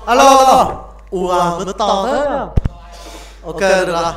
Alo. Nó to thế. Ok, được rồi.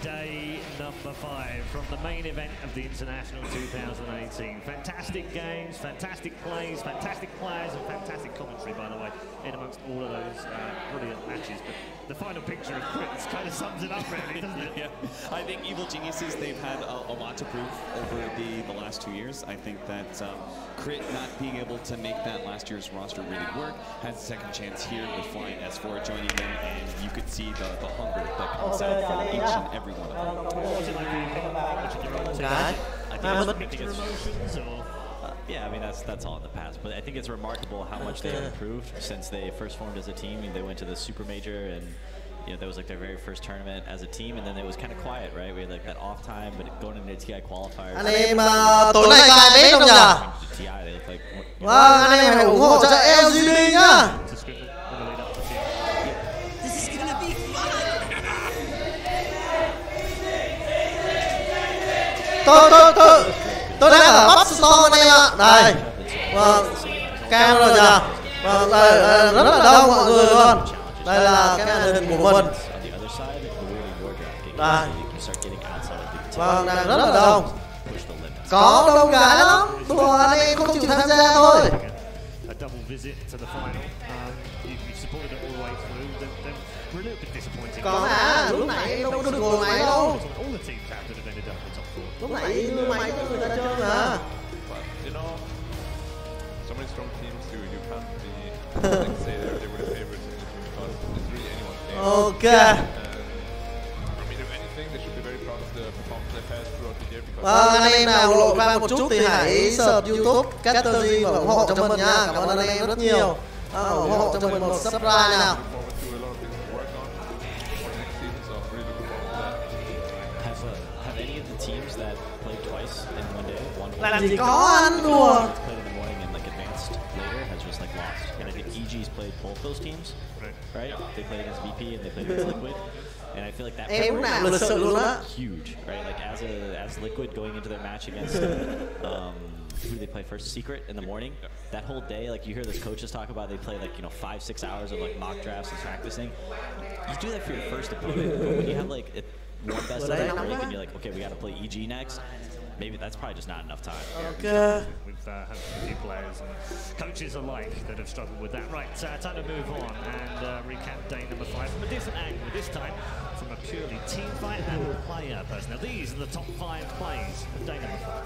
Day number 5 from the main event of the International 2018. Fantastic games, fantastic plays, fantastic players, and fantastic commentary, by the way, in amongst all of those brilliant matches. But the final picture of Crits kind of sums it up, really, doesn't it? Yeah, I think Evil Geniuses, they've had a lot to prove over the last 2 years. I think that Crit not being able to make that last year's roster really work has a second chance here with Flying S4 joining them, and you could see the hunger that comes out from each and every one of them. Yeah, I mean that's all in the past, but I think it's remarkable how much they've improved since they first formed as a team. They went to the Super Major, and that was like their very first tournament as a team, and then it was kind of quiet, right? We had like that off time, but going into the TI qualifiers. Anh em tối nay có ai biết không nhỉ? TI, they look like. Vâng, anh em hãy ủng hộ cho LGD nhá. Tôi đang ở Bắp Store anh em ạ. Đây. Vâng. Cao rồi nhỉ. Vâng, đây rất là đông mọi người luôn. Đây là cái màn hình của mình. Đây. Vâng, đang rất là đông. Có đông gái lắm. Đùa anh em không chịu tham gia thôi. Có mà, lúc nãy em đâu có được ngồi máy đâu. Lúc nãy đưa máy cho người ta chơi mà. So many strong teams too, you can't be like say they were the favorites because it's really anyone's game. Okay. I mean, if anything, they should be very proud of the performance they've had throughout the year because. Vâng, anh em nào lộ ra một chút thì hãy search YouTube Category và ủng hộ cho mình nha. Cảm ơn anh em rất nhiều. ủng hộ cho mình một subscribe nào. Have any of the teams that played twice in one day won? Làm gì có anh đùa. Played in the morning and like advanced later has just like lost. And I think EG's played both those teams, right? They played against VP and they played against Liquid. And I feel like that huge, right? Like as Liquid going into their match against who did they play first? Secret in the morning. That whole day, like you hear those coaches talk about, they play like 5-6 hours of like mock drafts and practicing. You do that for your first opponent, but when you have like one best of that break and you're like, okay, we got to play EG next. Maybe that's probably just not enough time. Okay. We've had a few players and coaches alike that have struggled with that. Right, time to move on and recap day number 5 from a different angle. This time from a purely team fight and player personnel. These are the top 5 plays of day number 5.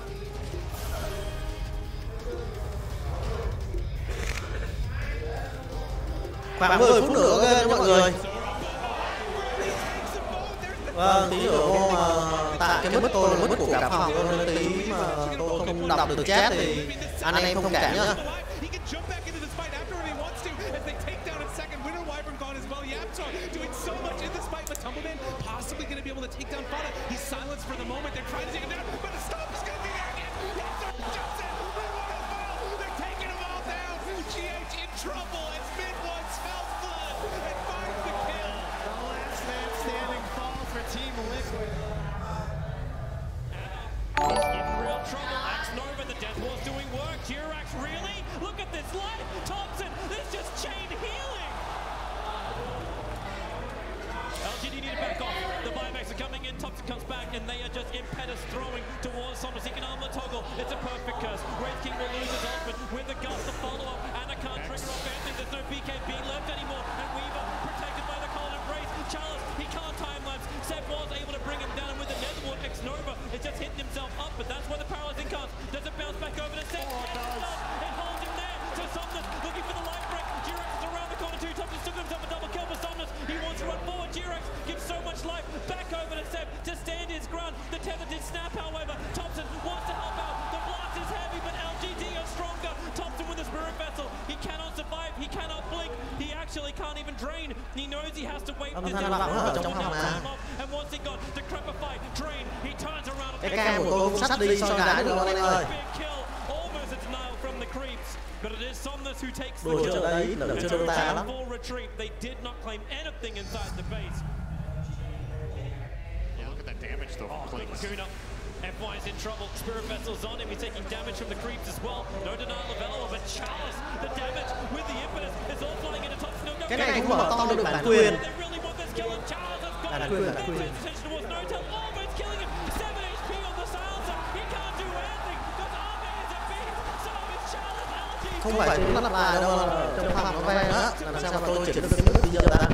Khoảng 10 phút nữa okay, mọi người. Vâng, tí nữa cô mà tại cái mic tôi là mic của cả phòng nên tí mà tôi không đọc được chat thì anh em không cảm nhá. Comes back and they are just impetus throwing towards Somnus. He can arm the toggle. It's a perfect curse. Wraith King will lose his ultimate with the guts to follow up. And I can't trigger off anything. There's no BKB left anymore. And Weaver protected by the cold embrace. Chalice, he can't time lapse. Seb was able to bring him down with the Netherwood. X-Nova is just hitting himself up, but that's where the paralyzing comes. Does it bounce back over to Seb? It holds him there. So Somnus looking for the life break. G-Rex is around the corner too. Thompson took himself a double kill for Somnus. He wants to run forward. G-Rex gives so much life. Back over to Seb to stand his ground. The tether did snap, however. Thompson wants to help out. The blast is heavy, but LGD are stronger. Thompson with the spirit vessel. He cannot survive. He cannot blink. He actually actually can't even drain. He knows he has to wait. Âm thanh bật nó ở trong phòng mà. And once it got decrepified, drain, he turns around. Cái cam của tôi cũng sắp đi soi đá được anh ơi. Almost a denial from the creeps, but it is Somnus who takes the Đùa kill. chưa đấy, lỡ chưa đâu ta lắm. Full retreat. They did not claim anything inside the base. Yeah, look at that damage though. Oh, quick Laguna. FY is in trouble. Spirit Vessel's on him. He's taking damage from the creeps as well. No denial of Elo, but Chalice, the damage with the impetus is all flying into top. Cái này cũng mở to được bản quyền. They really want this kill, and Chalice has got Bản it. quyền, bản quyền. Attention towards No Tail, almost killing him. 7 HP on the silencer. He can't do anything because Arme is a beast. So is Chalice LG. Không phải chúng lặp lại đâu, trong phòng nó ve nữa. Làm sao mà tôi chuyển được cái mức bây giờ ta?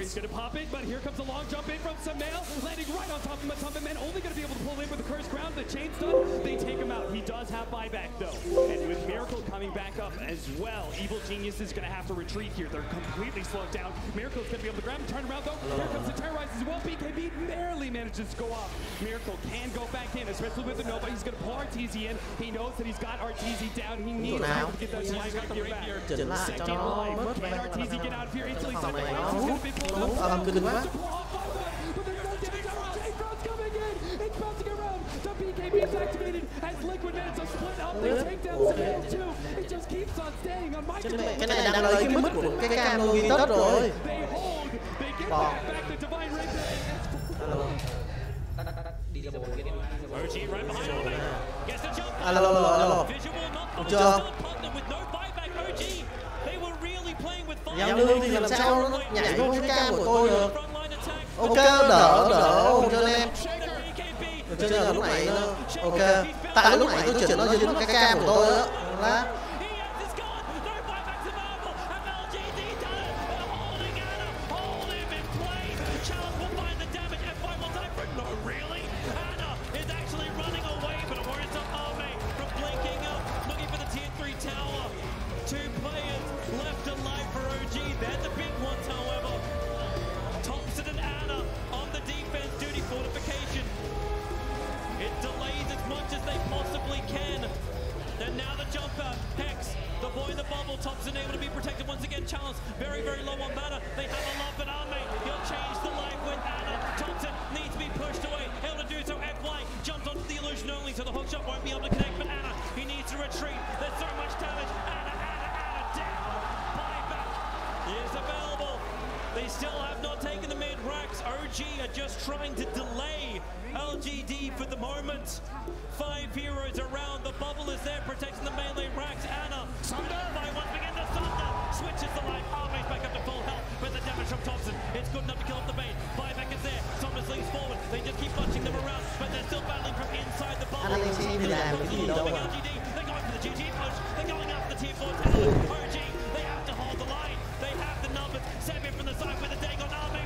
He's going to pop in, but here comes a long jump in from Samael, landing right on top of Matumba. Man, only going to be able to pull in with the cursed ground. The chain stun, they take him out. He does have buyback, though. And with Miracle coming back up as well, Evil Genius is going to have to retreat here. They're completely slowed down. Miracle's going to be able to grab him, turn around, though. Here comes the Terrorize as well. BKB barely manages to go off. Miracle can go back in, especially with the Nova. He's going to pull RTZ in. He knows that he's got RTZ down. He needs to get that buyback gear back. Second life. Can RTZ get out of here instantly? Second life is going to be pulled Đúng, up. cưng quá. But there's no damage. J-Front's coming in. It's bouncing around. The BKB is activated as Liquid Man. It's a split up. They take down Samael too. It just keeps on staying on my Cái này đang lấy cái mức của cái cam tôi ghi tất rồi. They hold. They get back the Divine Rapier. OG right behind Arme. Gets the jump. Alo. Visual not Chưa? partner with no buyback. OG. They were really playing with fire. Giao lưu thì làm sao nó nhảy vô cái cam của tôi được. Frontline attack. Ok, đỡ ôm cho anh em. Được chưa, là lúc này nó ok. Tại lúc này tôi chuyển nó dính vào cái cam của tôi đó. Lá. Thompson able to be protected once again. Challenge very, very low on mana. They have a lot, but Arme, he'll change the life with Anna. Thompson needs to be pushed away. Able to do so. FY jumps onto the illusion only, so the hook shot won't be able to connect. But Anna, he needs to retreat. There's so much damage. Anna down. Buyback is available. They still have not taken the mid racks. OG are just trying to delay LGD for the moment. 5 heroes around. The bubble is there protecting the melee racks. Anna, by once again the Thunder switches the life. Arme's back up to full health, but the damage from Thompson, it's good enough to kill off the bait. Buyback is there. Thomas leans forward. They just keep punching them around, but they're still battling from inside the bubble. LGD, they're going for the GG push. They're going after the tier 4 talent. OG, they have to hold the line. They have the numbers. Sabian from the side with the dang on Arme.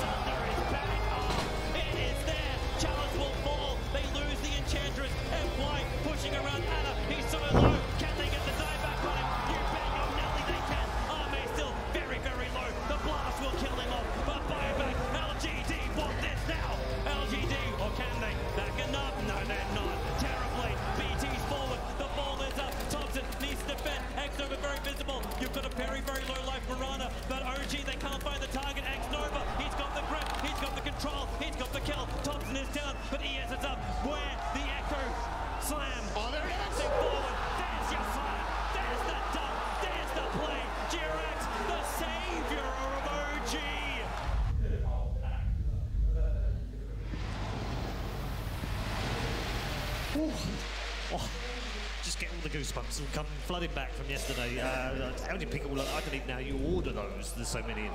Thunder is back. Oh, it is there. Challenge will fall. They lose the Enchantress. FY pushing around Anna. He's so low. Can they get the dive back on him? You bet your Nelly they can. Arme still very, very low. The blast will kill him off. But buyback. LGD want this now. LGD, or can they? Back enough? No, they're not. Terribly. BT's forward. The ball is up. Thompson needs to defend. X-Nova very visible. You've got a very, very low life Marana. But OG, they can't find the target. X-Nova, he's got the grip. He's got the control. He's got the kill. Thompson is down, but ES is up. Where the Echo slam. Oh, there it is. Forward. There's your slam. There's the dunk. There's the play. Jirax, the savior of OG. Oh, just get all the goosebumps and come flooding back from yesterday. How did you pick all up? I don't even know how you order those. There's so many in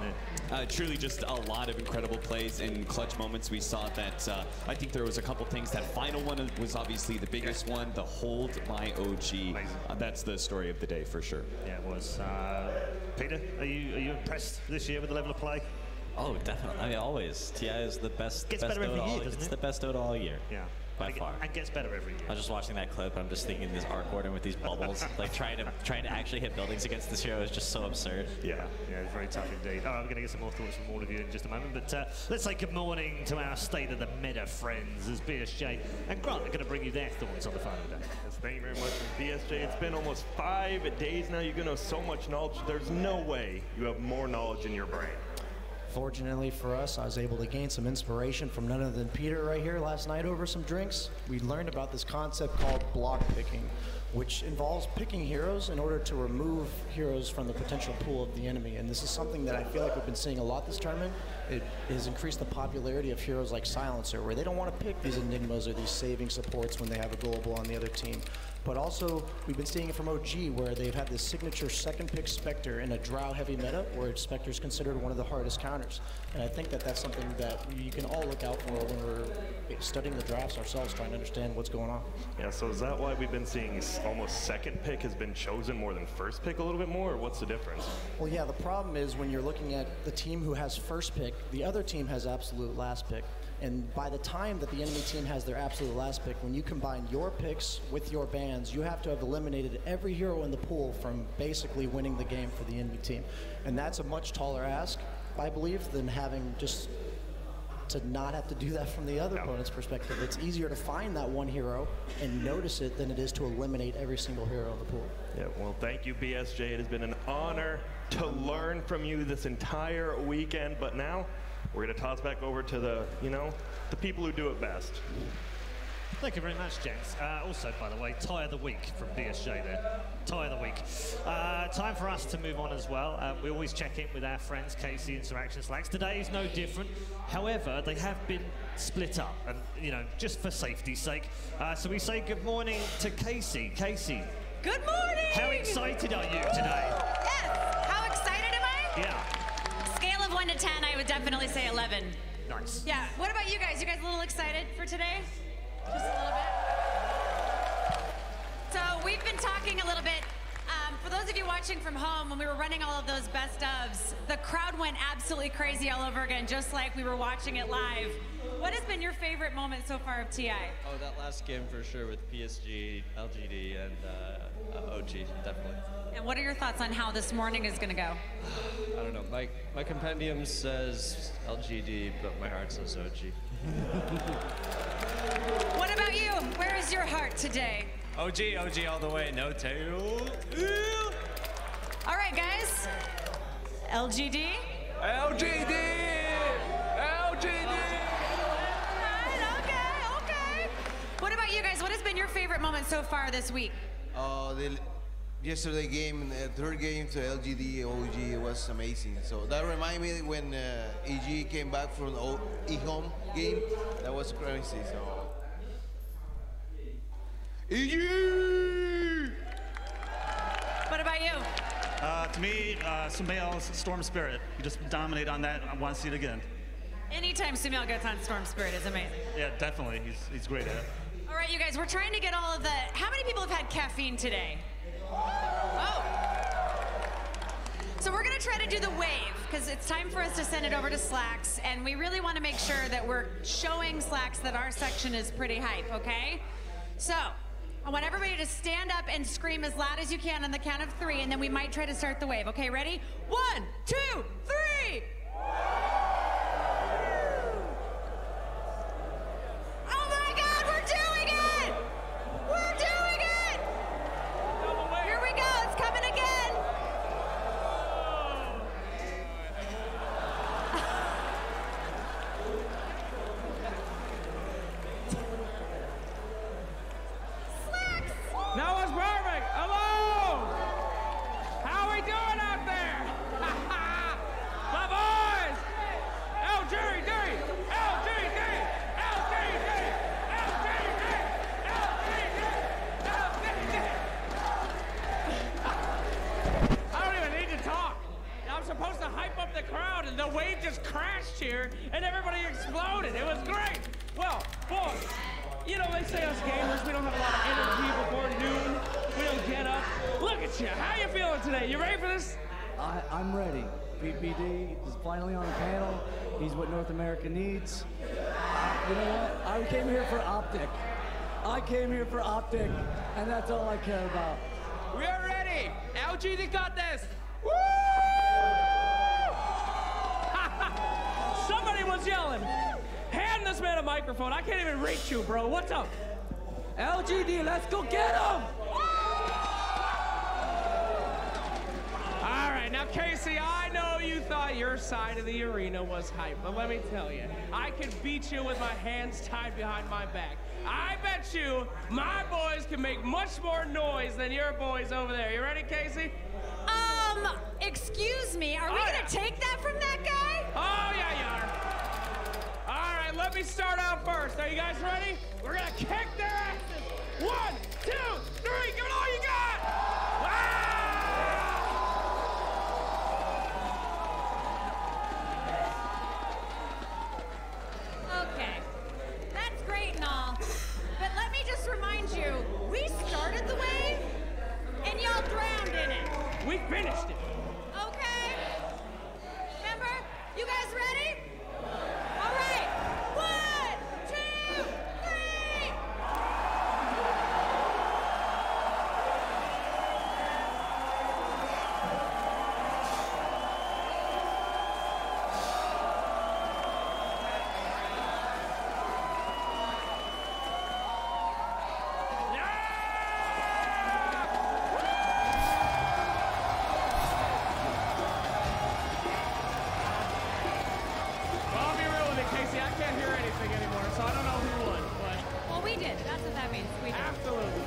there. Truly just a lot of incredible plays and clutch moments. We saw that, I think there was a couple things. That final one was obviously the biggest one, the hold by OG. That's the story of the day for sure. Yeah, it was. Peter, are you impressed this year with the level of play? Oh, definitely. I mean, always. TI is the best. Gets best better every Dota year, all, doesn't it's it? the best Dota all year. Yeah. by far. And gets better every year. I was just watching that clip, and I'm just thinking this arc order with these bubbles, like trying to actually hit buildings against this hero is just so absurd. Yeah, it's very tough indeed. All right, we're going to get some more thoughts from all of you in just a moment, but let's say good morning to our State of the Meta friends as BSJ and Grant are going to bring you their thoughts on the final day. Yes, thank you very much, BSJ. It's been almost 5 days now. You're going to know so much knowledge. There's no way you have more knowledge in your brain. Fortunately for us, I was able to gain some inspiration from none other than Peter right here last night over some drinks. We learned about this concept called block picking, which involves picking heroes in order to remove heroes from the potential pool of the enemy. And this is something that I feel like we've been seeing a lot this tournament. It has increased the popularity of heroes like Silencer, where they don't want to pick these Enigmas or these saving supports when they have a global on the other team. But also, we've been seeing it from OG, where they've had this signature second pick Spectre in a Drow-heavy meta, where Spectre is considered one of the hardest counters. And I think that that's something that you can all look out for when we're studying the drafts ourselves, trying to understand what's going on. Yeah, so is that why we've been seeing almost second pick has been chosen more than first pick a little bit more, or what's the difference? Well, yeah, the problem is when you're looking at the team who has first pick, the other team has absolute last pick. And by the time that the enemy team has their absolute last pick, when you combine your picks with your bans, you have to have eliminated every hero in the pool from basically winning the game for the enemy team. And that's a much taller ask, I believe, than having just to not have to do that from the other opponent's perspective. It's easier to find that one hero and notice it than it is to eliminate every single hero in the pool. Yeah, well, thank you, BSJ. It has been an honor to learn from you this entire weekend, but now we're going to toss back over to the people who do it best. Thank you very much, gents. Also, by the way, tie of the week from BSJ there. Tie of the week. Time for us to move on as well. We always check in with our friends, Casey and Interaction Slacks. Today is no different. However, they have been split up, and just for safety's sake. So we say good morning to Casey. Casey. Good morning! How excited are you today? Yes. How excited am I? Yeah. Scale of 1 to 10, I would definitely say 11. Nice. Yeah. What about you guys? You guys a little excited for today? Just a little bit. So we've been talking a little bit. For those of you watching from home, when we were running all of those best ofs, the crowd went absolutely crazy all over again, just like we were watching it live. What has been your favorite moment so far of TI? Oh, that last game for sure with PSG, LGD, and OG, definitely. And what are your thoughts on how this morning is going to go? I don't know. My compendium says LGD, but my heart says OG. What about you? Where is your heart today? OG all the way, no tail. All right, guys. LGD. LGD! LGD! Okay. What about you guys? What has been your favorite moment so far this week? Yesterday game, third game to LGD OG was amazing. So that reminded me when EG came back from the E-home game. That was crazy. So EG! What about you? To me, Sumail's Storm Spirit. You just dominate on that. I want to see it again. Anytime Sumail gets on Storm Spirit is amazing. Yeah, definitely. He's great at it. All right, you guys, we're trying to get all of the... How many people have had caffeine today? Oh. So we're going to try to do the wave, because it's time for us to send it over to Slacks, and we really want to make sure that we're showing Slacks that our section is pretty hype, okay? So, I want everybody to stand up and scream as loud as you can on the count of 3, and then we might try to start the wave. Okay, ready? 1, 2, 3! Oh my God, we're doing it! We're doing it! Here we go, it's coming again! That was perfect. Hello. How we doing out there? My boys. LGD. LGD. LGD. LGD. LGD. I don't even need to talk. I'm supposed to hype up the crowd, and the wave just crashed here, and everybody exploded. It was great. Well, boys. You know, they say us gamers, we don't have a lot of energy before noon. We don't get up. Look at you. How you feeling today? You ready for this? I'm ready. BPD is finally on the panel. He's what North America needs. You know what? I came here for optic. I came here for optic, and that's all I care about. We are ready. LGD got this. Woo! Somebody was yelling. Hand this man a microphone. I can't even reach you, bro. What's up? LGD, let's go get him! All right, now Casey, I know you thought your side of the arena was hype, but let me tell you, I can beat you with my hands tied behind my back. I bet you my boys can make much more noise than your boys over there. You ready, Casey? Excuse me, are we gonna take that from that guy? Oh, yeah, you are. All right, let me start out first. Are you guys ready? We're gonna kick their asses. 1, 2, 3, give it all you got! Okay, that's great and all, but let me just remind you, we started the wave, and y'all drowned in it. We finished it. Okay. Remember? You guys ready? All right. 1, 2, 3. I'll be real with you, Casey. I can't hear anything anymore, so I don't know who won. But Well, we did. That's what that means. We did. absolutely.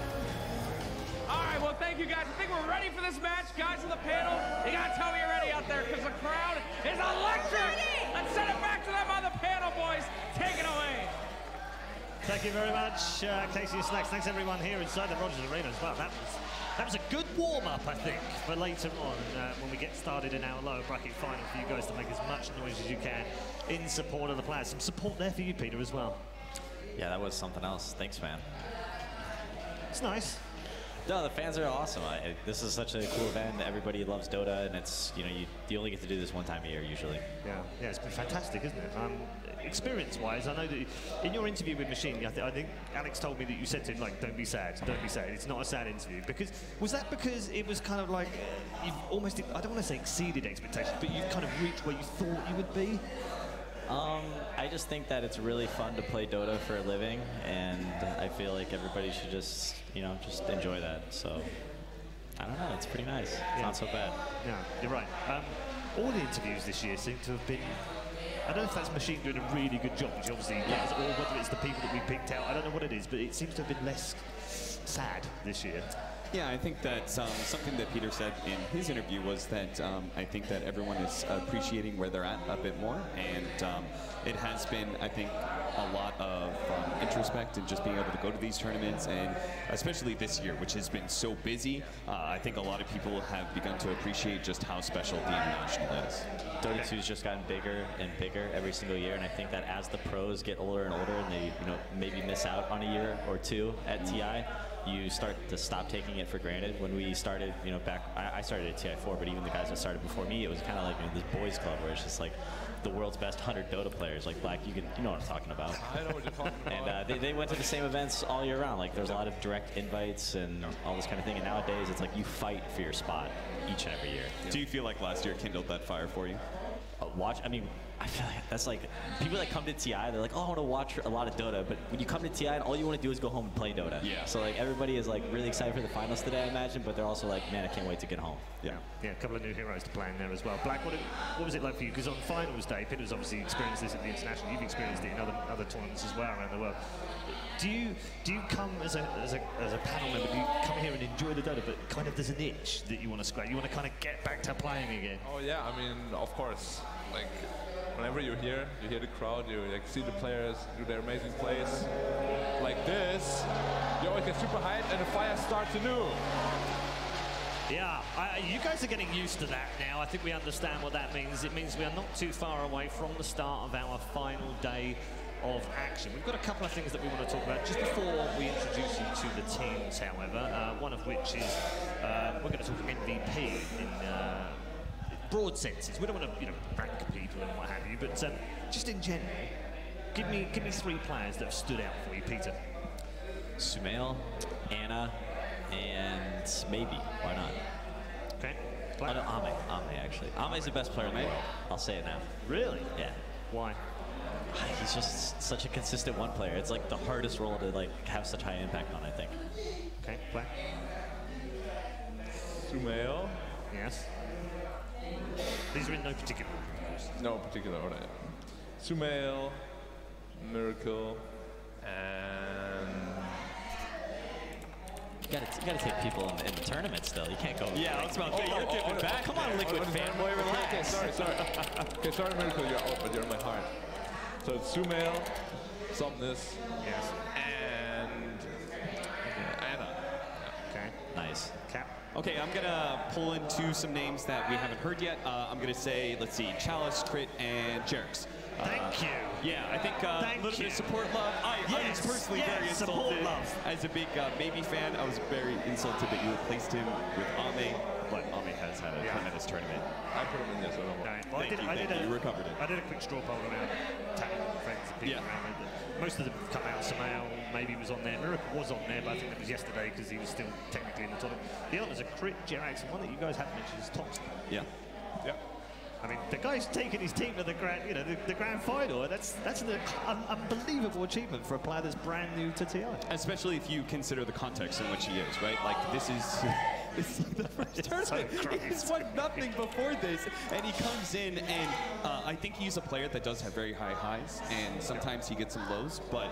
All right, well, thank you guys. I think we're ready for this match. Guys on the panel, you gotta tell me you're ready out there, because the crowd is electric. Let's send it back to them on the panel, boys. Take it away. Thank you very much, Casey and Snacks. Thanks everyone here inside the Rogers Arena as well. That was a good warm-up, I think, for later on when we get started in our lower bracket final for you guys to make as much noise as you can in support of the players. Some support there for you, Peter, as well. Yeah, that was something else. Thanks, man. It's nice. No, the fans are awesome. This is such a cool event. Everybody loves Dota, and it's, you know, you only get to do this one time a year usually. Yeah, it's been fantastic, isn't it? Experience-wise, I know that in your interview with Machine, I think Alex told me that you said to him, like, don't be sad, don't be sad. It's not a sad interview. Was that because it was kind of like, you've almost, I don't want to say exceeded expectations, but you've kind of reached where you thought you would be? I just think that it's really fun to play Dota for a living, and I feel like everybody should just, you know, just enjoy that. So, I don't know, it's pretty nice. It's not so bad. Yeah, you're right. All the interviews this year seem to have been, I don't know if that's Machine doing a really good job, which obviously does, or whether it's the people that we picked out. I don't know what it is, but it seems to have been less sad this year. Yeah, I think that something that Peter said in his interview was that I think that everyone is appreciating where they're at a bit more, and it has been, I think, a lot of introspect and just being able to go to these tournaments, and especially this year, which has been so busy. I think a lot of people have begun to appreciate just how special the International is. Dota 2's just gotten bigger and bigger every single year, and I think that as the pros get older and older, and they, you know, maybe miss out on a year or two at TI, you start to stop taking it for granted. When we started, you know, back, I started at TI4, but even the guys that started before me, it was kind of like, you know, this boys club where it's just like the world's best 100 Dota players. Like Black, you know what I'm talking about. I know what you're talking about. And they went to the same events all year round. Like there's a lot of direct invites and all this kind of thing. And nowadays it's like you fight for your spot each and every year. Do you feel like last year kindled that fire for you? I mean, I feel like that's like, people that come to TI, they're like, oh, I want to watch a lot of Dota, but when you come to TI, and all you want to do is go home and play Dota. Yeah. So like everybody is like really excited for the finals today, I imagine, but they're also like, man, I can't wait to get home. Yeah, a couple of new heroes to play in there as well. Black, what was it like for you? Because on finals day, Peter's obviously experienced this at the International. You've experienced it in other tournaments as well around the world. Do you come as a panel member? Do you come here and enjoy the Dota, but kind of there's an itch that you want to scratch? You want to kind of get back to playing again? Oh yeah, I mean, of course. Like, whenever you're here, you hear the crowd, you like see the players do their amazing plays. Like this, you always get super hyped and the fire starts anew. Yeah, you guys are getting used to that now. I think we understand what that means. It means we are not too far away from the start of our final day of action. We've got a couple of things that we want to talk about just before we introduce you to the teams, however, one of which is we're going to talk MVP in broad senses. We don't want to, rank people and what have you, but just in general, give me 3 players that have stood out for you, Peter. Sumail, Anna, and maybe. Why not? Okay. Oh, no, Ame actually. Ame's the best player in the world. I'll say it now. Really? Yeah. Why? He's just such a consistent one player. It's like the hardest role to like have such high impact on, I think. Okay, play. Sumail. Yes. These are in no particular order. No particular order. Sumail, Miracle, and... You gotta take people in the tournament still. You can't go. Yeah, I was about to say, you're dipping back. Come on, Liquid fanboy, relax. Okay, sorry. Okay, sorry, Miracle, you're out, but you're in my heart. So it's Sumail, Somnus, yes, and Anna. Okay, nice. Cap. Okay, I'm gonna pull into some names that we haven't heard yet. I'm gonna say, let's see, Chalice, Crit, and Jerks. Thank you. Yeah, I think a little bit of support love. I was personally very insulted. As a big Maybe fan, I was very insulted that you replaced him with Ame, but Ame has had a tremendous tournament. I put him in this, I don't know. Well, you recovered it. I did a quick straw poll around tapping friends and people around me. Most of them come out. Sumail maybe was on there. Miracle was on there, but I think that was yesterday because he was still technically in the tournament. The others are Crit, Jerax, and one that you guys haven't mentioned is Thompson. Yeah. Yeah. I mean, the guy's taken his team to the grand, the grand final. That's an unbelievable achievement for a player that's brand new to TI. Especially if you consider the context in which he is, right? Like this is the first tournament. He's won nothing before this, and he comes in, and I think he's a player that does have very high highs, and sometimes he gets some lows. But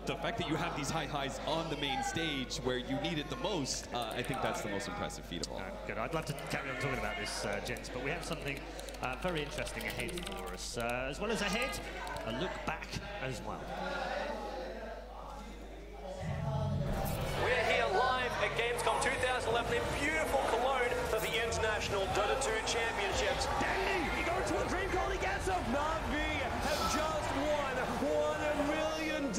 the fact that you have these high highs on the main stage where you need it the most, I think that's the most impressive feat of all. Good. I'd love to carry on talking about this, gents, but we have something very interesting ahead for us. As well as ahead, a look back as well. We're here live at Gamescom 2011 in beautiful Cologne for the International Dota 2 Championships. Danny, he goes to a dream call, he gets him. Navi have just won $1 million.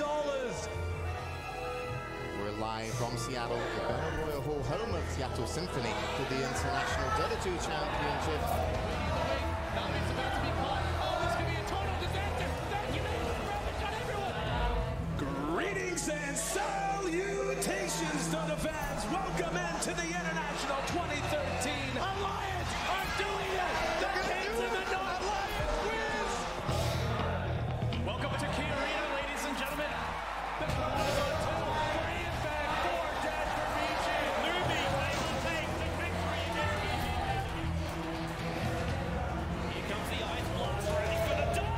We're live from Seattle, the Bell Royal Hall, home of Seattle Symphony, for the International Dota 2 Championship. Navi's about to be caught. Oh, this could be a total disaster. Thank you, shot everyone. Greetings and salutations, Dota fans. Welcome into the International 2013 Alliance are doing it. The Kings of the North Alliance wins. Welcome to Key Arena, ladies and gentlemen. The crowd is on top. Bring it back for Dead for BG. Luby will take the victory again. Here comes the Ice Blast, ready for the door.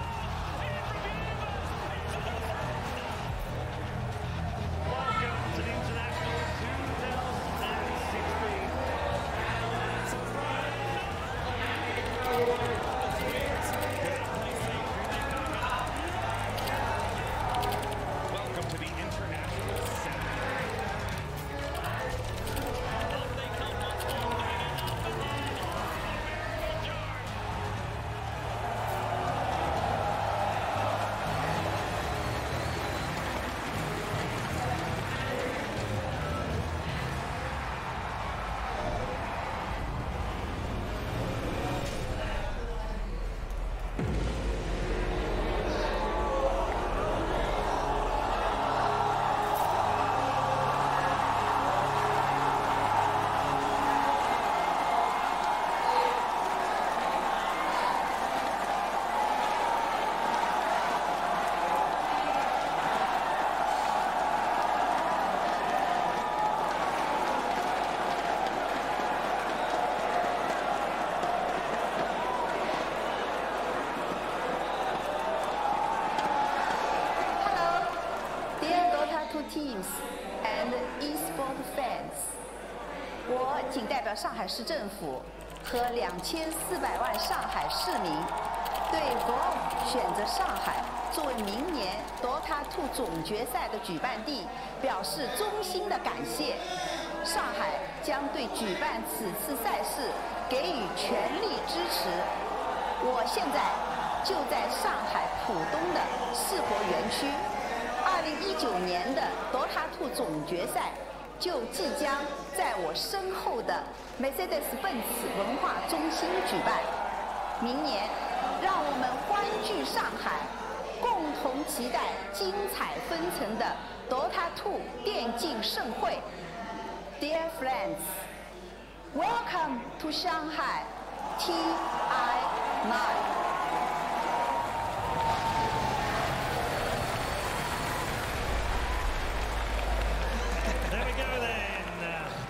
Welcome to the International 2016. Welcome to the International Center. Dear Dota 2 teams and eSport fans， 我仅代表上海市政府和2400万上海市民，对 VOG 选择上海作为明年 Dota 2总决赛的举办地表示衷心的感谢。上海将对举办此次赛事给予全力支持。我现在就在上海浦东的世博园区。2019年的 Dota 2总决赛就即将在我身后的 Mercedes-Benz 文化中心举办。明年，让我们欢聚上海，共同期待精彩纷呈的 Dota2 电竞盛会。Dear friends, welcome to Shanghai TI9. There we go then.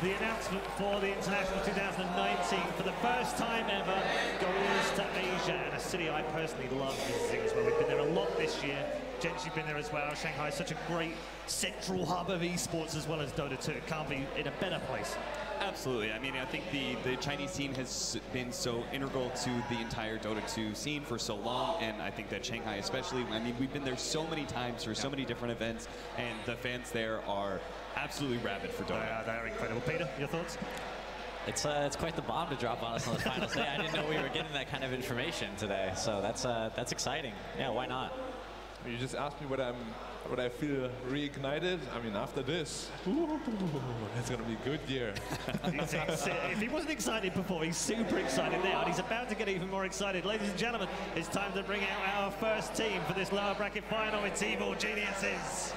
The announcement for the International 2019 for the first time ever goes to Asia and a city I personally love visiting as well. We've been there a lot this year. Jens, you've been there as well. Shanghai is such a great central hub of esports as well as Dota 2. It can't be in a better place. Absolutely. I mean, I think the Chinese scene has been so integral to the entire Dota 2 scene for so long, and I think that Shanghai especially, I mean, we've been there so many times for so many different events, and the fans there are absolutely rabid for Dota. They are incredible. Peter, your thoughts? It's quite the bomb to drop on us on the finals day. I didn't know we were getting that kind of information today, so that's exciting. Yeah, why not? You just asked me what I feel reignited. I mean, after this, it's going to be a good year. If he wasn't excited before, he's super excited now, and he's about to get even more excited. Ladies and gentlemen, it's time to bring out our first team for this lower bracket final. It's Evil Geniuses.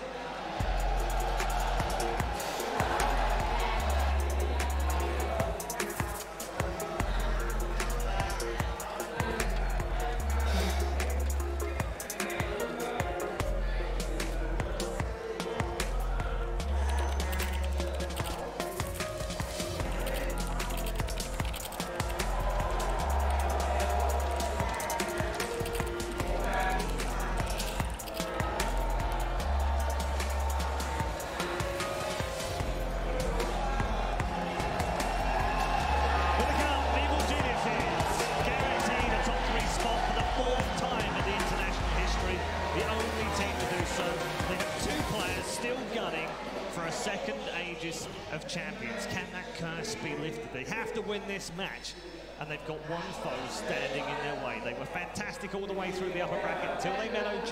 Of champions. Can that curse be lifted? They have to win this match, and they've got one foe standing in their way. They were fantastic all the way through the upper bracket until they met OG.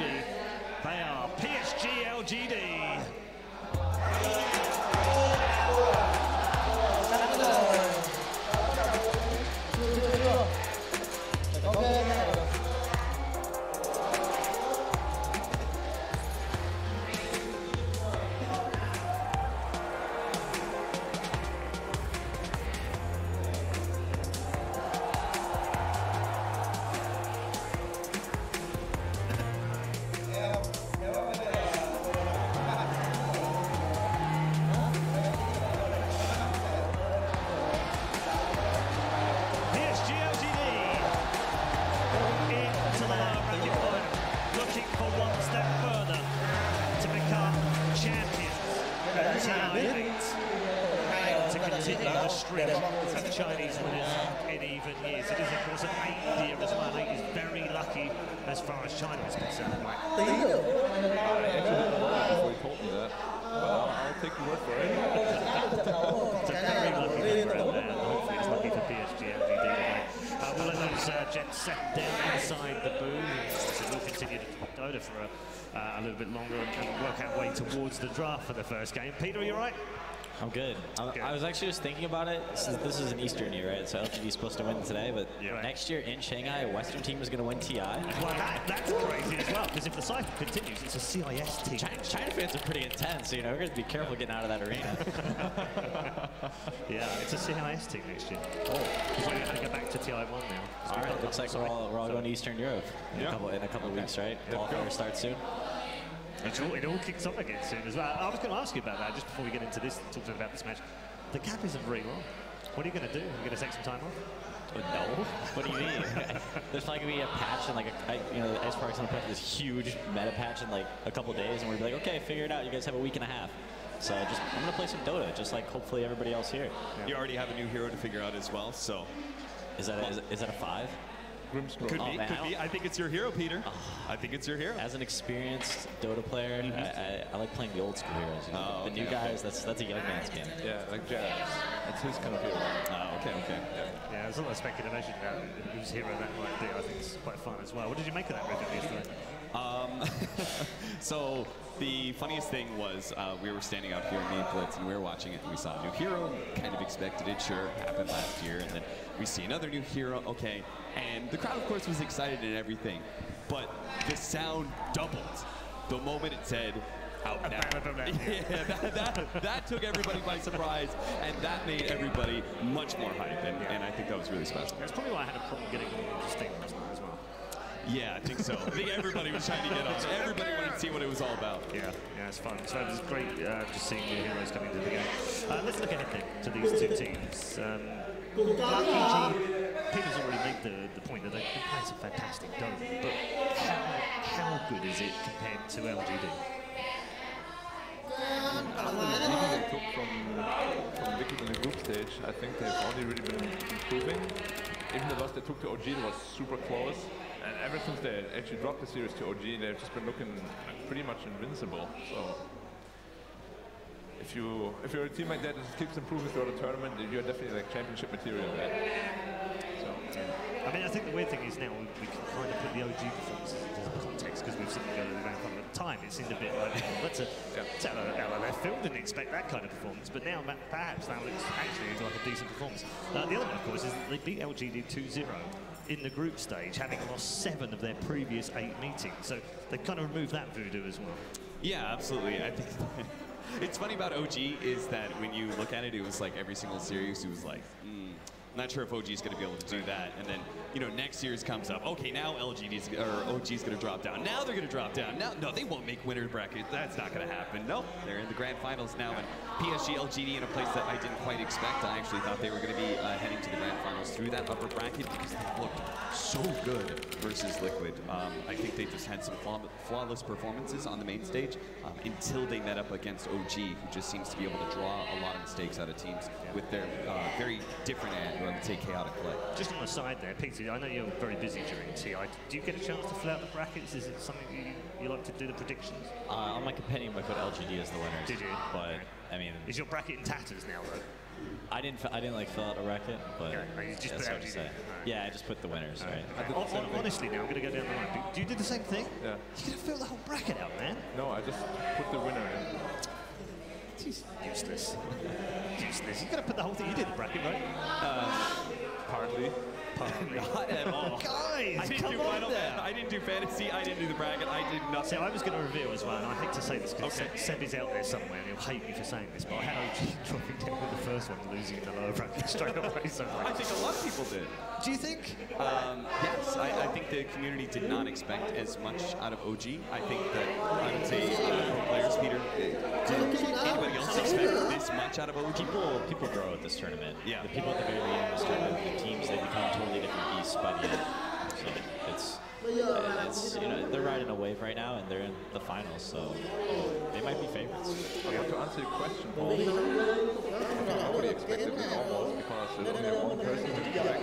They are PSG LGD. Of Chinese winners in even years. It is, of course, an 8 year as well. 8 is very lucky as far as China is concerned. Before you told me that, but I'll take your word for it. It's a very lucky number, and hopefully it's lucky for PSG LGD today. We'll let those gents settle down inside the booth. We'll continue to talk Dota for a little bit longer and work our way towards the draft for the first game. Peter, are you all right? I'm good. I was actually just thinking about it. This is an Eastern year, right? So LGD is supposed to win today, but next year in Shanghai, a Western team is going to win TI. Well, that's crazy as well, because if the cycle continues, it's a CIS team. China fans are pretty intense, so, you know, we're going to be careful getting out of that arena. Yeah, it's a CIS team next year. Oh, because we're going to go back to TI1 now. All right, looks like we're all going to Eastern Europe in a couple of weeks, right? Qualifier starts soon. It all kicks off again soon as well. I was going to ask you about that just before we get into this, talking about this match. The gap isn't very long. What are you going to do? Are you going to take some time off? No. What do you mean? There's probably going to be a patch and the Ice Park's going to put this huge meta patch in like a couple days, and we're going to be like, okay, figure it out. You guys have a week and a half. So I'm going to play some Dota, just like hopefully everybody else here. Yeah. You already have a new hero to figure out as well, so. Is that a 5? Could be. I think it's your hero, Peter. I think it's your hero. As an experienced Dota player, I like playing the old school heroes. You know? The new guys, that's a young man's game. Yeah, like Jazz. That's his kind of hero. Okay. Yeah, there's a lot of speculation about whose hero that might be. I think it's quite fun as well. What did you make of that reveal yesterday? So the funniest thing was we were standing out here in Main Blitz and we were watching it and we saw a new hero. Kind of expected it, sure, happened last year, and then we see another new hero. Okay, and the crowd of course was excited and everything. but the sound doubled the moment it said, out now. Yeah, that took everybody by surprise, and that made everybody much more hype, and I think that was really special. That's probably why I had a problem getting on the Steam last night as well. Yeah, I think so. I think everybody was trying to get on. Everybody wanted to see what it was all about. Yeah, it's fun. So it was great just seeing the heroes coming into the game. Let's look ahead then to these two teams. Peter's already made the point that they've been playing some fantastic dome, but how good is it compared to LGD? After the lead they took from Liquid in the group stage, I think they've only really been improving. Even the loss they took to OG was super close, and ever since they actually dropped the series to OG, they've just been looking pretty much invincible. So if you're a team like that just keeps improving throughout the tournament, you're definitely like championship material there. So I mean, I think the weird thing is now we can kind of put the OG performances into context because we've seen them go to the grand final at the time. It seemed a bit like, that's out of left field, didn't expect that kind of performance, but now perhaps that looks actually like a decent performance. The other one, of course, is that they beat LGD 2-0 in the group stage, having lost 7 of their previous 8 meetings. So they've kind of removed that voodoo as well. Yeah, absolutely. I think it's funny about OG is that when you look at it, it was like every single series, it was like, not sure if OG is going to be able to do that. And then, you know, next year's comes up. Okay, now OG is going to drop down. Now they're going to drop down. Now, no, they won't make winner bracket. That's not going to happen. Nope, they're in the grand finals now. And PSG LGD in a place that I didn't quite expect. I actually thought they were going to be heading to the grand finals through that upper bracket because they looked so good versus Liquid. I think they just had some flawless performances on the main stage until they met up against OG, who just seems to be able to draw a lot of mistakes out of teams with their very different and, I would say, chaotic play. Just on the side there, Peter, I know you're very busy during TI. Do you get a chance to fill out the brackets? Is it something you like to do the predictions? On my compendium, I put LGD as the winners. Did you? But I mean, is your bracket in tatters now, though? I didn't like fill out a bracket, but you just put hard to LGD. say. Yeah, I just put the winners, right? Honestly, now I'm going to go down the line. Do you do the same thing? Yeah. You're going to fill the whole bracket out, man. No, I just put the winner in. Jeez, useless. Useless. You've got to put the whole thing. You did the bracket, right? Partly. Not at all. Guys, I didn't do fantasy. I didn't do the bracket. I did nothing. See, I was going to reveal as well, and I hate to say this because Seb is out there somewhere and he'll hate me for saying this, but I had OG dropping down with the first one, losing in the lower bracket straight away. So I think a lot of people did. Do you think? Yes, I think the community did not expect as much out of OG. I think that I would say players, Peter, did anybody else expect this much out of OG? People grow at this tournament. Yeah. The people at the very beginning of this tournament, the teams, they become totally different beasts by the end. So it's you know, they're riding a wave right now, and they're in the finals, so they might be favorites. To answer your question, Paul, I think nobody expected it almost because there's only one person who's correct.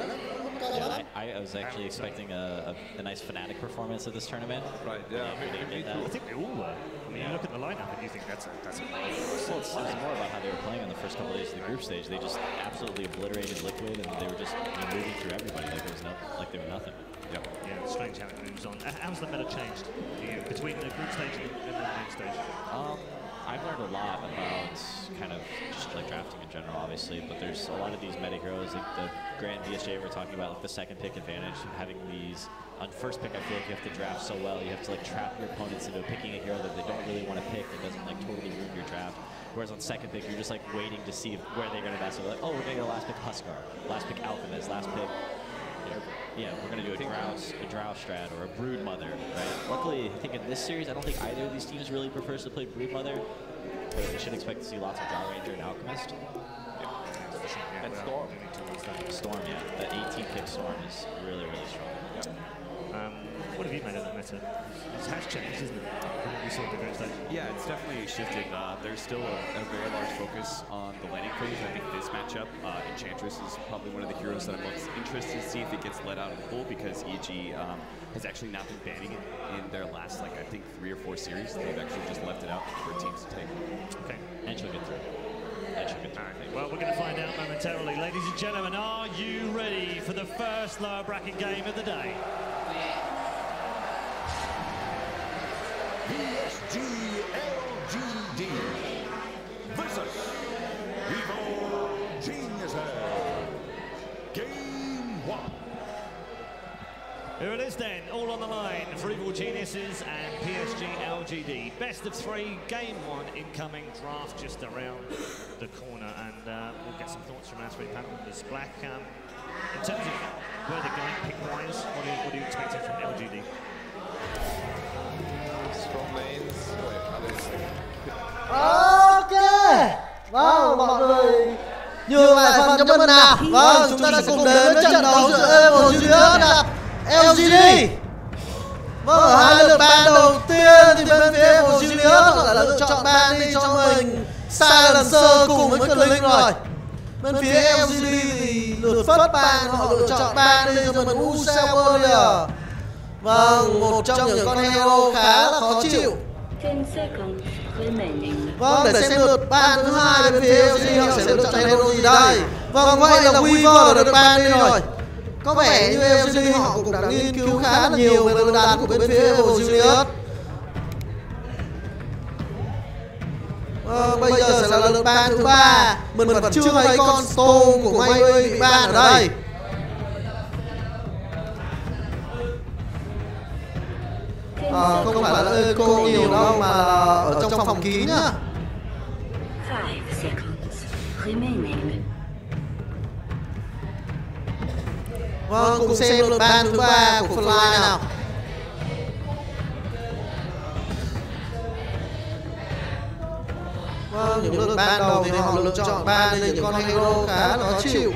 Yeah, I was actually expecting a nice Fnatic performance at this tournament. Right, yeah. I think they all were. I mean, you look at the lineup and you think that's well, it's more about how they were playing on the first couple of days of the group stage. They just absolutely obliterated Liquid, and they were just moving through everybody like they were nothing. Yep. Yeah, it's strange how it moves on. How's the meta changed between the group stage and the main stage? I've learned a lot about kind of just like drafting in general, obviously, but there's a lot of these meta heroes, like the Grand DSJ we're talking about, like the second pick advantage, having these, on first pick I feel like you have to draft so well, you have to like trap your opponents into picking a hero that they don't really want to pick that doesn't like totally ruin your draft. Whereas on second pick, you're just like waiting to see where they're going to draft. So like, oh, we're going to go last pick Huskar, last pick Alchemist, last pick, yeah, we're going to do a Drow strat or a Brood Mother, right? Luckily, I think in this series, I don't think either of these teams really prefers to play Brood Mother, but we should expect to see lots of Drow Ranger and Alchemist. And Storm. Storm, yeah. That 18 pick Storm is really, really strong. What have you made of that meta? It has changed, isn't it? From what we saw at the group stage. Yeah, it's definitely shifted. There's still a very large focus on the laning phase. I think this matchup, Enchantress is probably one of the heroes that I'm most interested to see if it gets let out of the pool because EG has actually not been banning it in their last, like, I think 3 or 4 series. They've actually just left it out for teams to take. Okay. And she'll get through. Well, we're going to find out momentarily. Ladies and gentlemen, are you ready for the first lower bracket game of the day? PSG LGD versus Evil Geniuses. Game 1. Here it is then, all on the line for Evil Geniuses and PSG LGD. Best of 3, game 1 incoming, draft just around the corner, and we'll get some thoughts from our 3 panel members. Black, in terms of where they're going pick-wise, what are you expecting from LGD? Strong lanes. Ok. Vâng, mọi người nhường lại phần cho mình nào. Vâng, chúng ta sẽ cùng đến với trận đấu giữa Evil Genius và LGD. Vâng, ở 2 lượt ban đầu tiên thì bên phía Evil Genius lại là lựa chọn ban đi cho mình Silencer cùng với Kênh rồi. Bên phía LGD thì lượt first ban họ lựa chọn ban đi cho mình Warrior. Vâng, một trong những con hero khá là khó chịu. Vâng, để xem lượt ban thứ 2 bên phía LGD họ sẽ lựa chọn hero gì đây. Vâng, vậy là Weaver ở lượt ban đi rồi. Có vẻ như LGD họ cũng đã nghiên cứu khá là nhiều về lối đánh của bên phía Evil Genius. Bây giờ sẽ là lượt ban thứ 3. Mình vẫn chưa thấy con Stone của Maybe bị ban ở đây. Không phải là eco nhiều đâu mà ở trong phòng kín nhá. Vâng, cùng xem lượt ban thứ 3 của Fly nào. Vâng, những lượt ban đầu thì họ lựa chọn ban lên những con hero khá là khó chịu.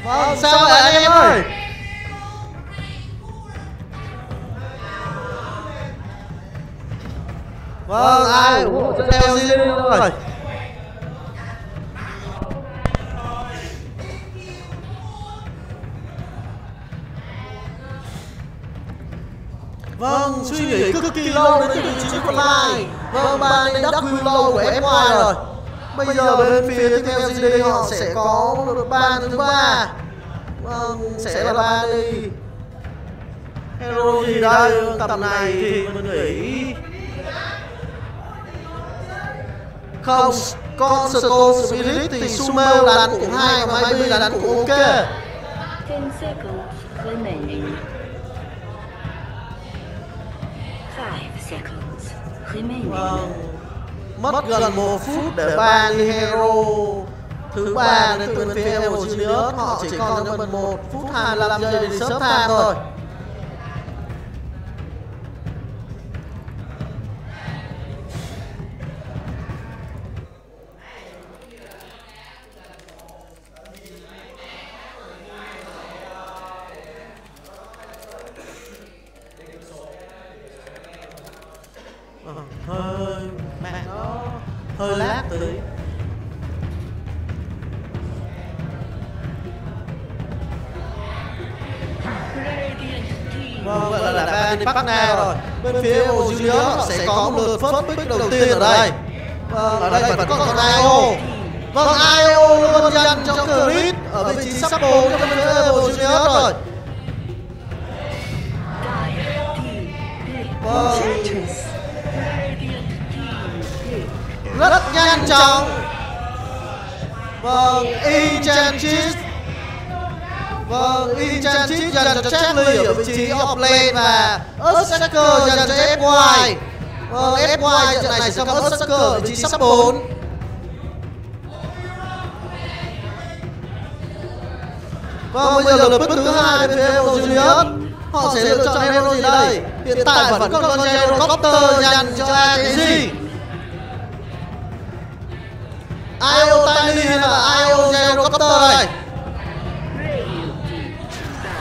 Vâng, sao vậy anh em ơi? Vâng, ai ủng hộ cho LGD rồi? Vâng, suy nghĩ cực kỳ lâu đến từ vị trí của Fly. Vâng, ban lên đắc lâu của FY rồi. Bây giờ bên phía tiếp theo LGD họ sẽ có một ban thứ 3. Vâng, sẽ là ban đi hero gì đây? Tập này thì mình nghĩ không, con Stone Spirit thì Sumo đánh cũng hay và Maybe đánh cũng ok. Vâng, mất gần 1 phút để ban đi hero thứ 3 đến từ bên phía Evil Genius. Họ chỉ còn cho mình 1 phút 25 giây để sớm time thôi. Hơi mạng nó hơi lát tí. Vâng, vậy là ban đi partner rồi. Bên phía Evil Genius họ sẽ có một lượt first pick đầu tiên ở đây. Vâng, ở đây vẫn còn IO. Vâng, IO luôn dành cho Chris ở vị trí sắp 4 cho bên phía Evil Genius rồi. Vâng, rất nhanh chóng. Vâng, Enchantress. Vâng, Enchantress dành cho Charlie ở vị trí offlane và Earthshaker dành cho FY. Vâng, FY trận này sẽ có Earthshaker ở vị trí sắp 4. Vâng, bây giờ là pick thứ 2 bên phía Evil Genius. Họ sẽ lựa chọn hero gì đây? Hiện tại vẫn còn con Gyrocopter dành cho ATG. IO Tiny hay là IO Gyrocopter đây?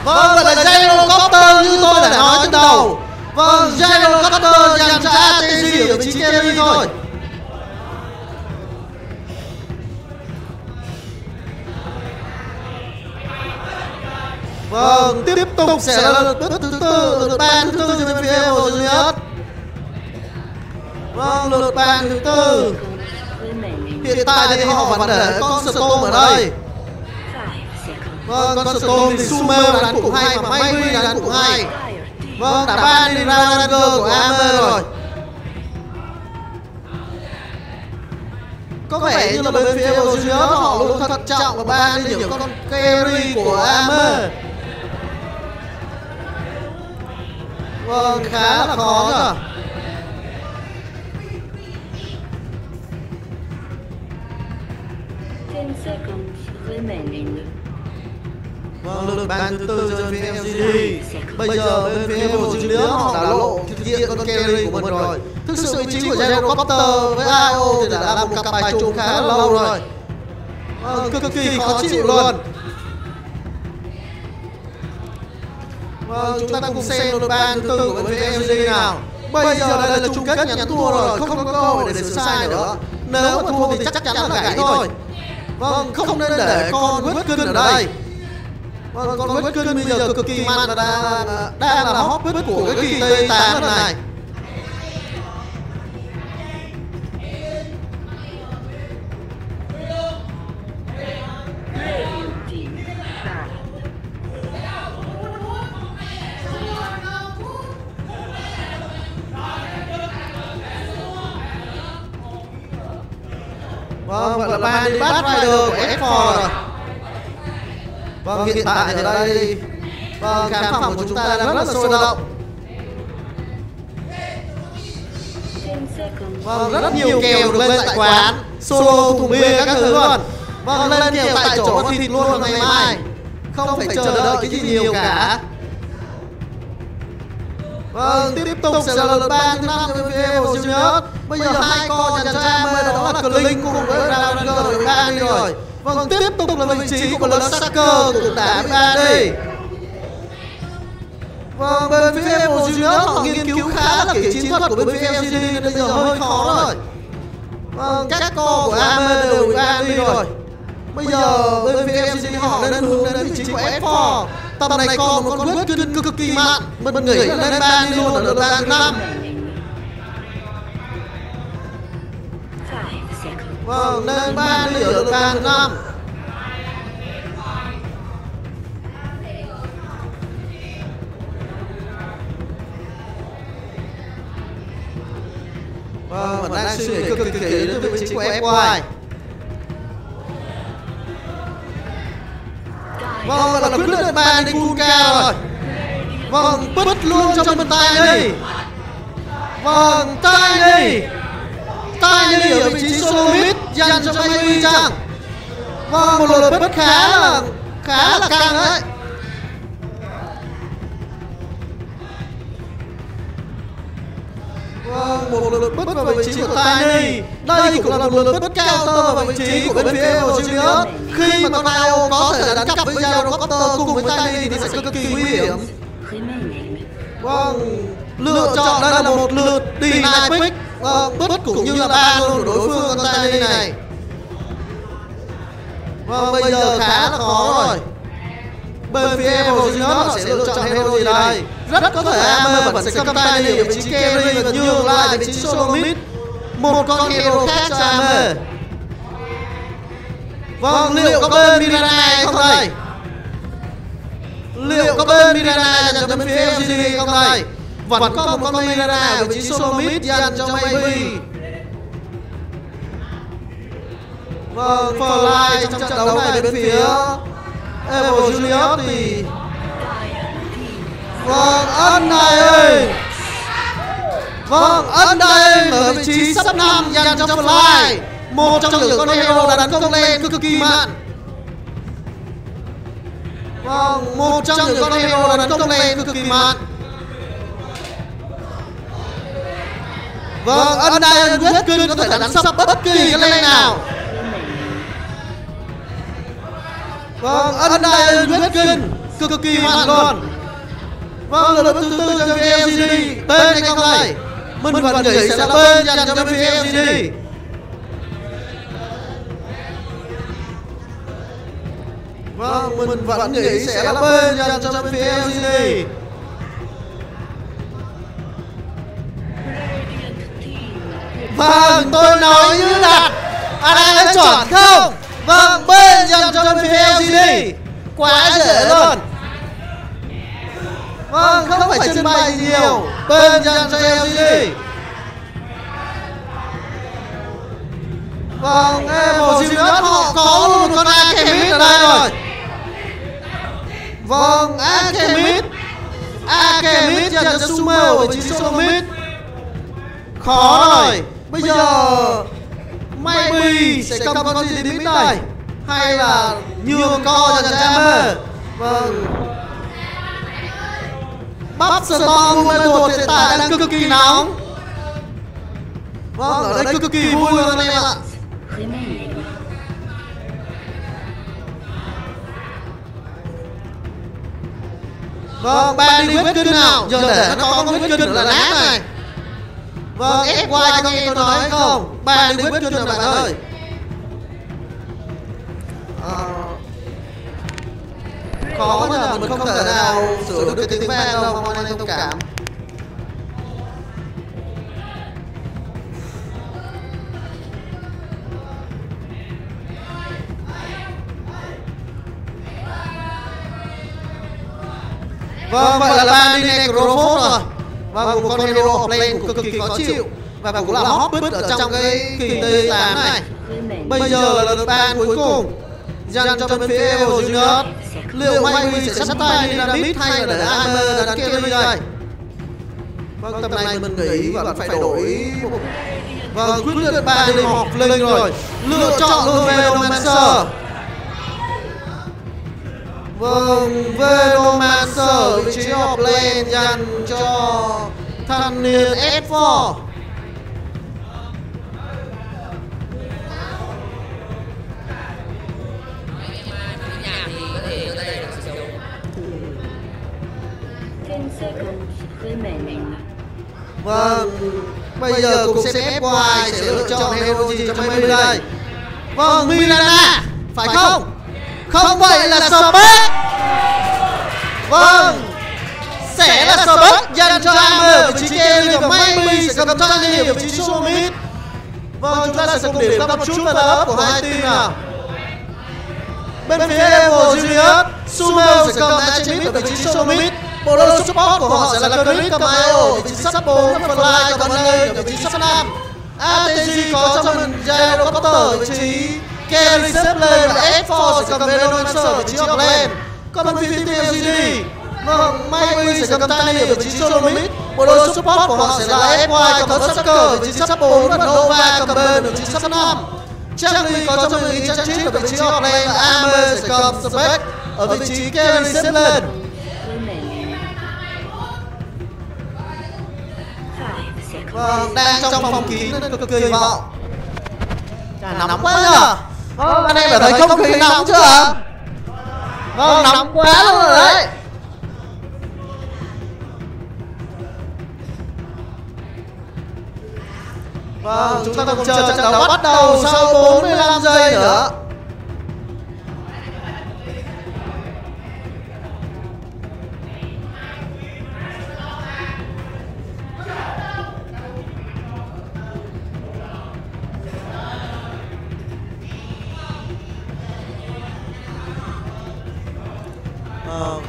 Vâng, vậy là Gyrocopter như tôi đã nói từ đầu. Vâng, Gyrocopter dành cho ATG ở vị trí carry thôi. Vâng, tiếp tục sẽ là lượt thứ 4, lượt ban thứ 4 cho bên phía Evil Genius. Vâng, lượt ban thứ 4. Hiện tại thì họ vẫn để con Storm ở đây. Vâng, con Storm thì Sumo đánh cũng hay mà Maybe đánh cũng hay. Vâng, đã ban đi Ranger của Ame rồi. có vẻ như là bên phía của Junior họ luôn thận trọng và ban đi những con carry của AM. Vâng, khá là khó rồi. Vâng, lượt ban thứ tư cho bên phía LGD. Bây giờ bên phía của Junior họ đã lộ thực diện con carry của mình rồi. Thực sự vị trí của Gyrocopter với IO thì đã là một cặp bài trùng khá là lâu rồi. Vâng, cực kỳ khó chịu luôn. Vâng, chúng ta cùng xem lượt ban thứ tư của bên phía LGD nào. Bây giờ đây là chung kết nhắn thua rồi, không có cơ hội để sửa sai nữa. Nếu mà thua thì chắc chắn là gãy thôi. Vâng, không nên để con huyết cân ở đây. Vâng, con huyết cân bây giờ cực kỳ mạnh và đang là hot huyết của cái kỳ T8 lần này. Vâng, vậy là ban đi bắt rider của S4 rồi. Vâng, hiện tại thì đây vâng, khán phòng của chúng ta đang rất là sôi động. Vâng, rất nhiều kèo được lên tại quán, solo thùng bia các thứ luôn. Vâng, lên kèo tại chỗ con thịt luôn vào ngày mai. Không phải chờ đợi cái gì nhiều cả. Vâng, tiếp tục sẽ là lượt ban thứ 5 cho bên phía của Junior. Bây giờ hai con dành cho AM đó là Clint cùng với Rounder được ban đi rồi. Vâng, tiếp tục là vị trí của Blood Sucker cũng đã bị ban đi. Vâng, bên phía của Junior họ nghiên cứu khá là kỹ chiến thuật của bên phía LGD bây giờ hơi khó rồi. Vâng, các co của AM đều bị ban đi rồi. Bây giờ bên phía LGD họ nên hướng đến vị trí của S4. Tầm này còn một con huyết cực kỳ mạnh. Mình nghĩ là nên ban đi luôn ở lượt ban thứ 5. Vâng, nên ban đi ở lượt ban thứ 5. Vâng, mình đang suy nghĩ cực kỳ kỹ đến vị trí của FY. Vâng, vậy là quyết định ban đi Kuka rồi. Vâng, bứt luôn cho mình tay đi. Vâng, tay đi. Tay đi ở vị trí solo mid dành cho Baby chăng? Vâng, một lượt bứt khá là căng đấy. Vâng, một lượt bứt vào vị trí của Tiny. Đây cũng là một lượt bứt cao tơ vào vị trí của bên phía của Junior. Khi mà con IO có thể đánh cặp với Gyrocopter cùng với Tiny thì sẽ cực kỳ nguy hiểm. Vâng, lựa chọn đây là một lượt deny pick. Vâng, bứt cũng như là ban luôn của đối phương con Tiny này. Vâng, bây giờ khá là khó rồi. Bên phía của Junior họ sẽ lựa chọn hero gì đây? Rất có thể AM vẫn sẽ cầm tay đi ở vị trí carry và nhường lại vị trí solo mid. Một con hero khác cho AM. Vâng, liệu có bên Mirana hay không đây? Liệu có bên Mirana dành cho bên phía LGD không đây? Vẫn có một con Mirana ở vị trí solo mid dành cho Baby. Vâng, Fly trong trận đấu này bên phía Evo Junior thì vâng, ân này ơi. Vâng, ân đây ở vị trí sắp 5 dành cho Fly. Một trong những con hero đã đánh công lên cực kỳ mạnh. Vâng, một trong những con hero đã đánh công lên cực kỳ mạnh. Vâng, ân đây huyết cưng có thể đánh sắp bất kỳ cái lane nào. Vâng, ân đây huyết cưng cực kỳ mạnh luôn. Vâng, lượt thứ tư cho phía LGD. Bên hay không đây? Mình vẫn nghĩ sẽ là bên dành cho bên phía LGD. Vâng, mình vẫn nghĩ sẽ là bên dành cho bên phía LGD. Vâng, tôi nói như là anh đã chọn không? Vâng, bên dành cho bên phía LGD. Quá dễ luôn. Vâng, không phải trình bày nhiều. Bên dành cho LGD. Vâng, một gì nữa họ có luôn một con Akemit ở đây rồi. Vâng, Akemit dành cho Sumo ở vị trí solo mid. Khó rồi. Bây giờ maybe sẽ cầm con gì đến mid này, hay là nhường co dành cho Amber. Vâng. Bắp Storm Metal hiện tại đang cực kỳ nóng. Vâng, ở đây cực kỳ vui luôn anh em ạ. Vâng, bạn đi quyết cân nào, giờ để nó có quyết cân là nát này. Vâng, FY cho nghe tôi nói không? Bạn đi quyết cân rồi bạn ơi. Khó quá là mình không thể nào sửa được cái tiếng vang đâu, mong anh thông cảm. Vâng, vậy là bạn đi necrophos rồi. Vâng, một con hero offlane cũng cực kỳ khó chịu và cũng là hot bit ở trong cái kỳ T8 này. Bây giờ là lượt ban cuối cùng dành cho bên phía Evo Junior. Liệu Maybe sẽ sắp tay đi ra mid hay là để Aimer đánh carry đây? Vâng, tầm này mình nghĩ vẫn phải đổi. Vâng, quyết định bạn đi họp lên rồi. Lựa chọn luôn Venomancer. Vâng, Venomancer vị trí họp lên dành cho thanh niên S4. Vâng, bây giờ cũng sẽ FY sẽ lựa chọn hero gì cho Maybe đây. Vâng, Milana, phải không? Không, vậy là Spec. Vâng, sẽ là Spec dành cho Aimer vị trí carry của Maybe sẽ cầm Tiny ở vị trí solo mid. Vâng, chúng ta sẽ cùng điểm ra một chút vào lớp của hai team nào. Bên phía Evo Junior, Sumo sẽ cầm Achimit ở vị trí solo mid. Bộ đôi support của họ sẽ là Chris cầm IO ở vị trí sub 4, Fly cầm Lane ở vị trí sub 5. ATG có cho mình Gyrocopter ở vị trí carry xếp lên và F4 sẽ cầm Venomancer ở vị trí off lane. Còn bên phía TLGD, vâng, Maybe sẽ cầm Tiny ở vị trí solo mid. Bộ đôi support của họ sẽ là FY cầm Sucker ở vị trí sub 4 và Nova cầm bên ở vị trí sub 5. Charlie có cho mình Chachit ở vị trí off lane và Aimer sẽ cầm Spec ở vị trí carry xếp lên. Vâng, đang trong phòng kín nên cực kỳ vọng. Nóng quá nhờ. Vâng, anh em phải thấy không khí nóng chưa? Vâng, nóng quá luôn rồi đấy. Vâng, chúng ta cùng chờ trận đấu bắt đầu sau 45 giây nữa.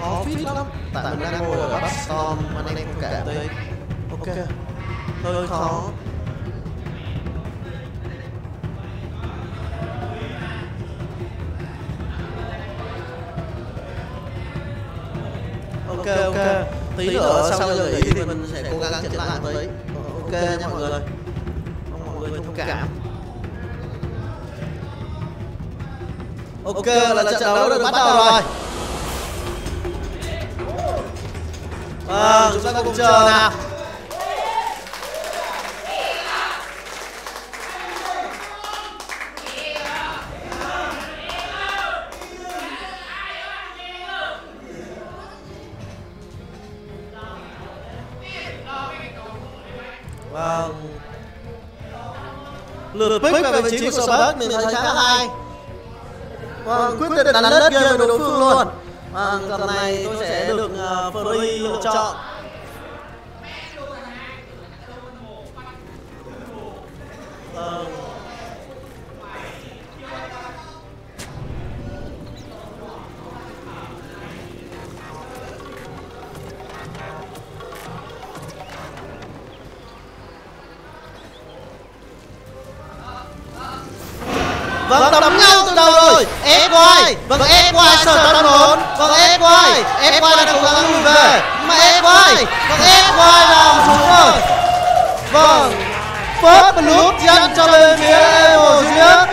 Khó fit lắm, tại mình đang ngồi ở Bắc Storm, anh em không cảm thấy ok, hơi khó. Ok, tí nữa sau giờ nghỉ thì mình sẽ cố gắng chỉnh lại một tí. Ok nha mọi người, mong mọi người thông cảm. Ok, là trận đấu được bắt đầu rồi. Vâng, chúng ta cùng chờ nào. Vâng, lượt pick về vị trí của Spec mình thấy khá là hay. Vâng, quyết định đánh lết game với đối phương luôn. Vâng, tầm này tôi sẽ được free lựa chọn. Vâng, đấm nhau từ đầu rồi. FY. Vâng, FY sở tấn đốn. Vâng, FY. FY đang cố gắng lùi về. Mà FY. Vâng, FY làm xuống rồi. Vâng, First Blood dành cho bên phía Hồ Duy Nhất.